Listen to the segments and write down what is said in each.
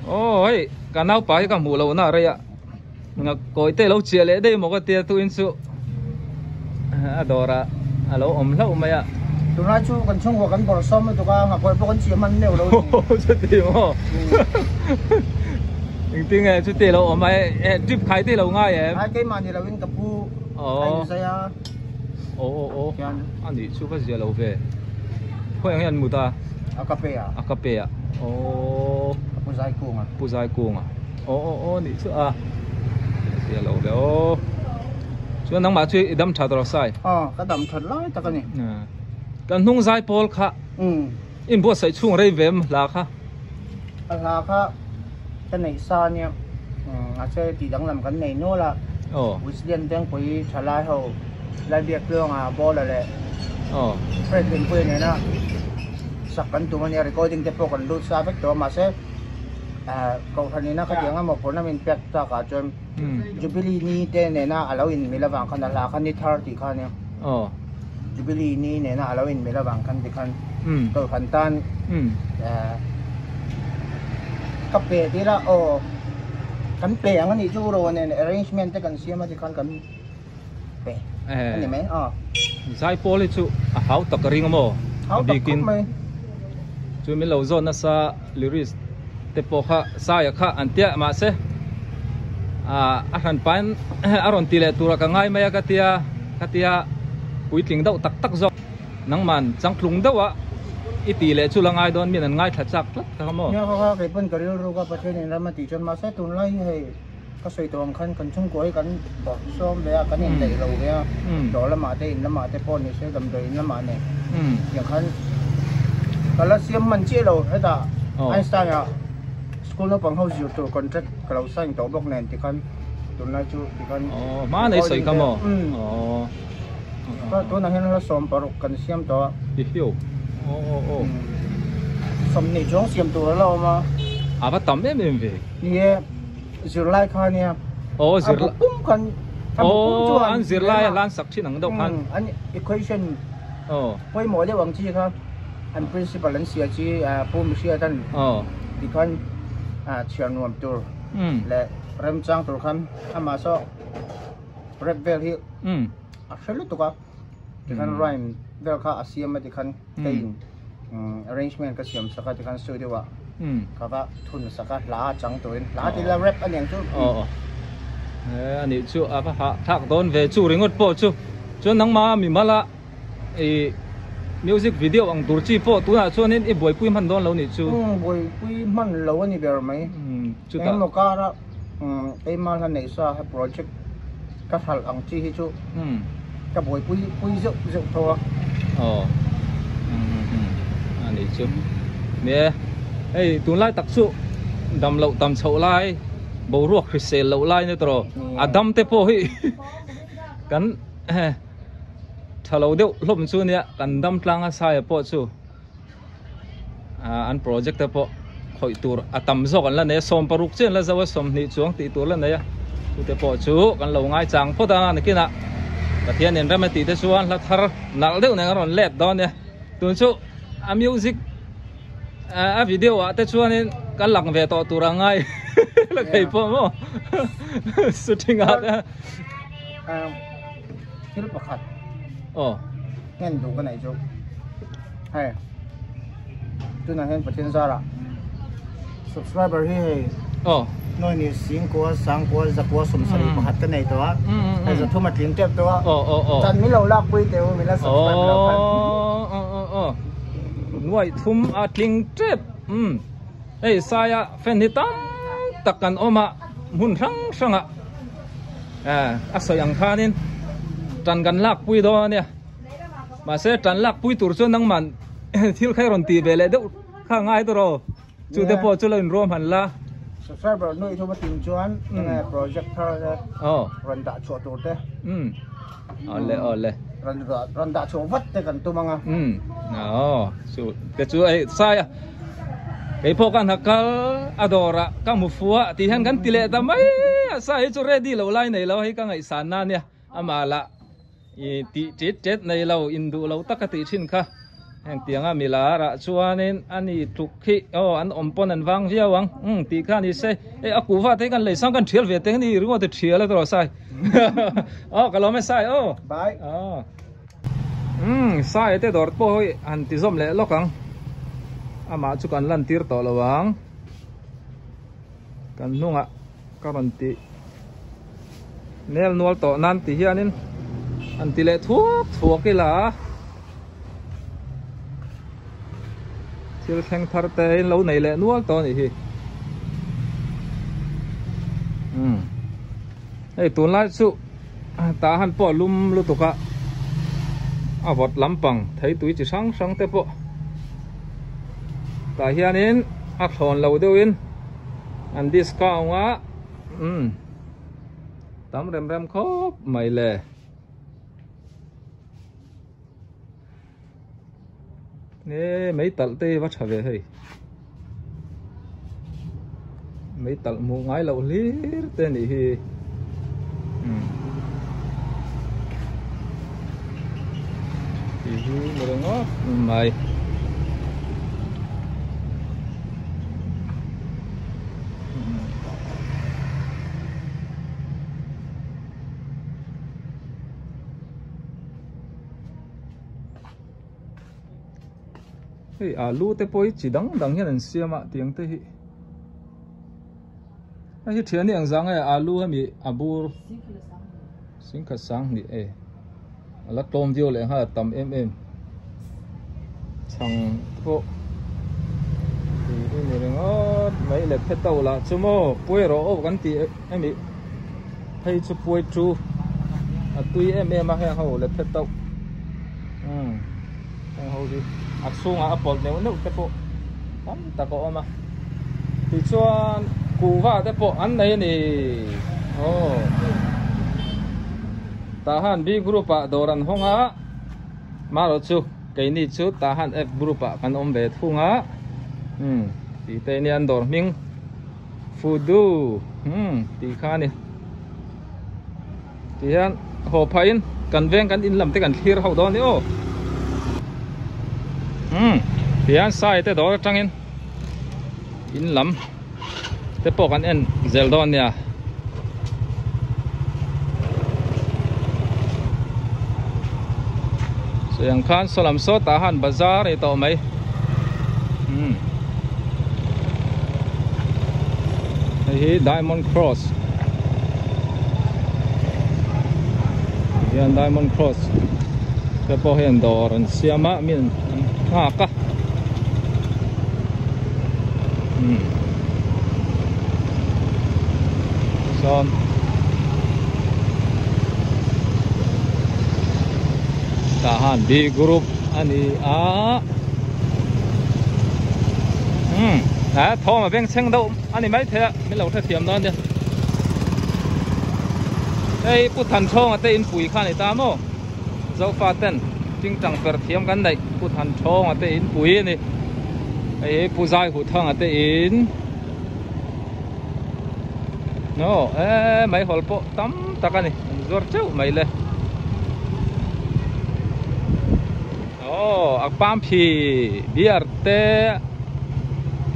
ôi cả nào phải cả mù lâu nào đây ạ ngà coi tê lâu chia lệ đây một cái tia tu in su adora alo lâu mày ạ tụi nó chú còn chung của cán bộ xóm tụi con ngọc coi bố con chiếm ăn nhiều đâu chút tiền mà tiếng nghe chút tiền lâu mày drip khai tê lâu ngay em hai cái mà thì là bên cặp bu anh say à anh đi chú phải gì lâu về có yang mù ta akape à pu zai kuông à đi chú à gì lâu về chú nang mà chú đâm chặt rồi sai cái đâm chặt lại ta cái này cái nung zai pol kha in bua sai chung rei vem la kha cái này sao nhỉ chơi thì đang làm cái này nữa là Wisden đang quay trả lại hậu lại việc lương bò là lệ phải đến quê này nè sắp cắn tụi mình recording tiếp tục cần đút xa vết đó mà sẽ cậu thằng này nó cái tiếng một phần là mình bẹt ta cả cho Jubilee ni tên này nó alo in mình là vàng khăn là khăn đi thar thì khăn nhỉ Jubilee ni này nó alo in mình là vàng khăn thì khăn cậu khăn tan cặp bè thì là kan pe ang ani juro ne arrangement te kan siam ati kan pe ani me zai poli chu a hau takring mo bikin chu mi lo zon na sa lyrics te po kha sa ya kha antia ma se a han pan aron tile tura ka ngai maya katia puitling dau tak zo nang man changklung dawa iti le chu langai don min an ngai thachak ka mo nya kha ke pun karil ro ka pathe ni ram ti chon ma se tun lai he ka soi tong khan kan chung koi kan bo som le kan in dei lo ge do la ma te pon ni se dam dei la ma ne yang khan kala siam man che lo he da Einstein ya school no pang ho ju to contract ka lo sang to bok nen ti khan tun lai chu ti khan ma nei soi ka mo ka to na hen la som paruk kan siam to hiu som ni jong siam to lo ma aba tam em về ni zirlai kha nia zirlai pum kan an zirlai lan sak chin ang dau khan an equation poi mo le wang chi kha an principal an sia chi pum sia tan di khan chian nuam tur le rem chang tur khan ama so red vel hi actually to ka di khan rhyme vel kha asiam ma di khan tein arrangement ka siam saka di khan studio wa kaba thun saka la chang toin la ti la rap an yang chu anh ấy chú à ha thạc đón về chú ringot po chú nang ma mi mala music video ang turchi po tu na chú nên i boy pui man don lo ni chú boy pui man lo ni ber mai chú ta no ka ra ai mal han nei sa project ka thal ang chi hi chu ka boy pui zo tho anh ấy chú nè ấy tu lai tak su đầm lậu tầm chậu lai bầu ruột thì sẽ lậu lai nữa rồi đâm te po hi cắn thà lâu điệu lốm chu nè cắn đâm tlang sai po chu an project te po khoi tur tầm zo kan la ne som paruk chen la zawa som ni chuang ti tur la ne ya tu te po chu kan lo ngai chang po ta na kina pathian en ram ti te chuan la thar nal deuh ne ron let don ne tu chu music video te chuan in kan lang ve to turangai là cái po mo shooting out kil pakhat hen du cái này chu hay tu na hen pathin zara subscriber hi noi ni sing ko sang ko za ko som sari pakhat cái này to hay za thu ma tling tep to chan mi lo lak pui te mi la subscribe lo khan nuai thum tling tep ei saya fan ni tam takkan oma mun sang asoi ang khanin tan gan lak pui do ne ma se tan lak pui tur chu nang man thil khai ron ti bele de kha ngai to ro chu te po chu lein rom han la subscriber noi thu ma tin chuan project thar ron da chu tur te ole ron da chu vat te kan tu manga chu te chu ai sai cái po kan hakal adora ka mufua ti han kan tile ta mai sai chu ready lo lai nei lo hi ka ngai san na nia amala i ti chet nei lo indu lo takati chin kha heng tianga milara chuanin ani tukhi an ompon an wang viawang ti khan ni se akuwa te kan leisang kan thial ve te ni ringo te thial to sai kalome sai bai sai te dor po hoi an ti zom le lokang ama chu kan lan tir to lawang kan nunga karanti nel nual to nan ti hianin an ti le thuak ila til kheng thar te in lo nei le nual to ni hi ei tun lai chu ta han po lum lu tuka avot lampang thei tui chi sang sang te po ta hianin a thlon lo deuin an discount a tam rem khop mai le nè mấy tận tê bắt trở về hay mấy tận mua ngái lậu lít tên này thì một ngó mày alu te poi chỉ đắng hian an siam a tiang te hi hi thian ni ang zang alu mi abur singkha sang ni ala tom dio le ha tam chang po ni le ngot mai le phe tau la chumo poi ro kan ti mi hei chu poi chu atui a he ho le phe tau ho di aksunga apol neu te po tam ta ko ma ti chuan kuwa te po an nei ni tahan B group a doran honga maro chu ke ni chu tahan F group a kan om ve thunga ti te ni an dor ming fudu ti khani ti han ho phain kan veng kan in lam te kan thlir ho do ni tiang sai te dor tangin in lam te po kan en zeldon ya so yang khan solam so tahan bazar ito mai hi Diamond Cross yan Diamond Cross te po hen dor an siama min ka son tahan B group ani thom a veng cheng do ani mai the mi lo the thiam non dia ei pu than thong ate in pui khan ta mo zo fa ten ting tang per thiam kan dai pu than thong ate in pui ni ei pu zai hu thang ate in no mai hol po tam takani zor chau mai le akpam phi biar te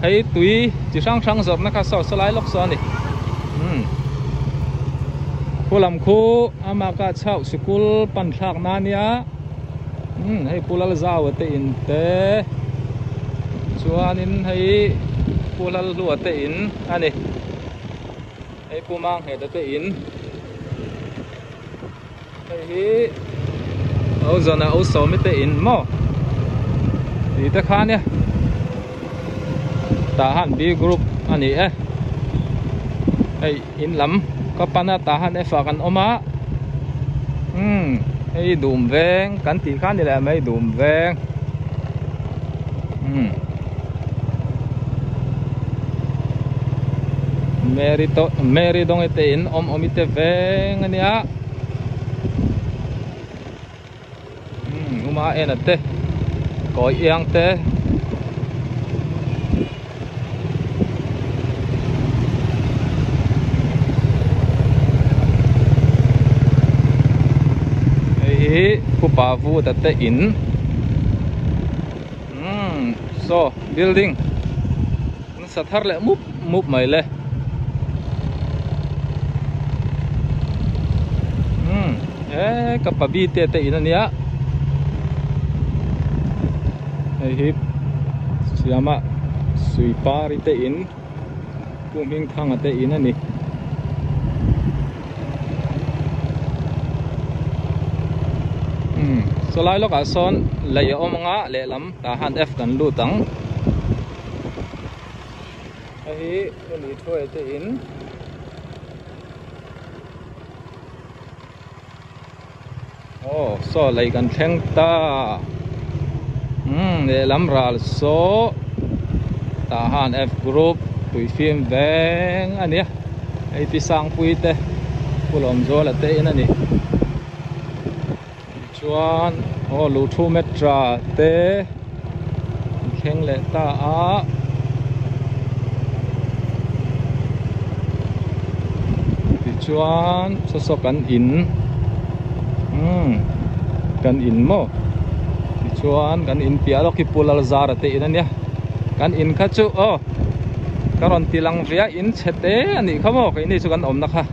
hei tui chi sang zor na ka so salai lok so ni kulam khu ama ka chau school pan thak na nia hei pulal zaw te in te chuanin hei pulal lu te in ani hei pumang he te in hei au zona au so mi te in mo ti te khan ya tahan B group ani hei in lam có pana tahan fa kan oma hei dum veng kan ti khan ni la mai dum veng Mary dong ite in omite veng ania uma enate ko yang te pupavu tate in so building nó sát thar lại múp mày lên cặp bi tê tê in ania hip siama sui pari tê in kuming thang tê in ani so lai lok a son lei omanga le lam ta han f kan lu tang hi ni thoi tê in so lei kan thleng ta le lam ral so ta han f group tui phim veng ania ai pi sang pui te pulom zo la te in ani chuan lu thu metra te kheng le ta a chuan so kan in kan in mo chuan kan in pia lo ki pulal zar te in ania kan in kha chu karon tilang via in chete ani khamo kai ni chu kan om na kha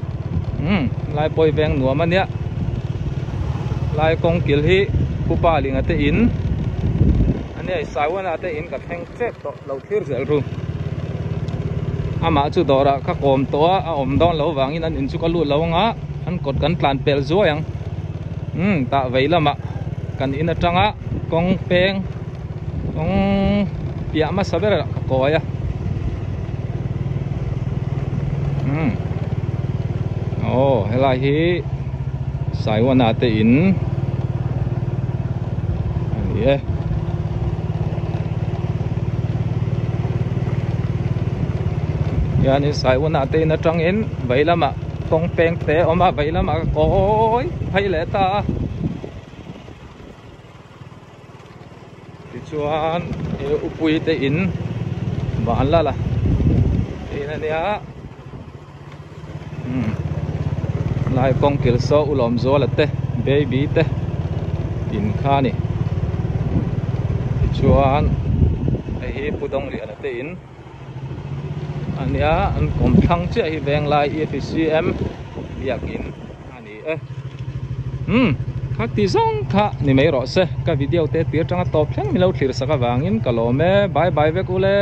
lai poi veng nuam ania lai kong kil hi pupa ling ate in ania saiwan ate in ka theng chek to lo thir zel ru ama chu dora kha kom to a om don lo wangin an in chu ka lu lo nga an kot kan plan pel zo yang ta veilama kan in atanga kong peng kong pia ma sabera ka koya helai hi saiwan ate in ani yani saiwan ate in atang in veilama kong peng te oma veilama ka koi phai le ta chuan upui te in ban la in ania lai kong kil so ulom zo la te baby te in kha ni chuan ai hi pudong ri ala te in ania an kom thang che hi veng lai efcm yakin ani khắc tí zong kha ni mai ro se ka video te tir tanga top thleng milo thlir saka wangin kalome bye bye ve kule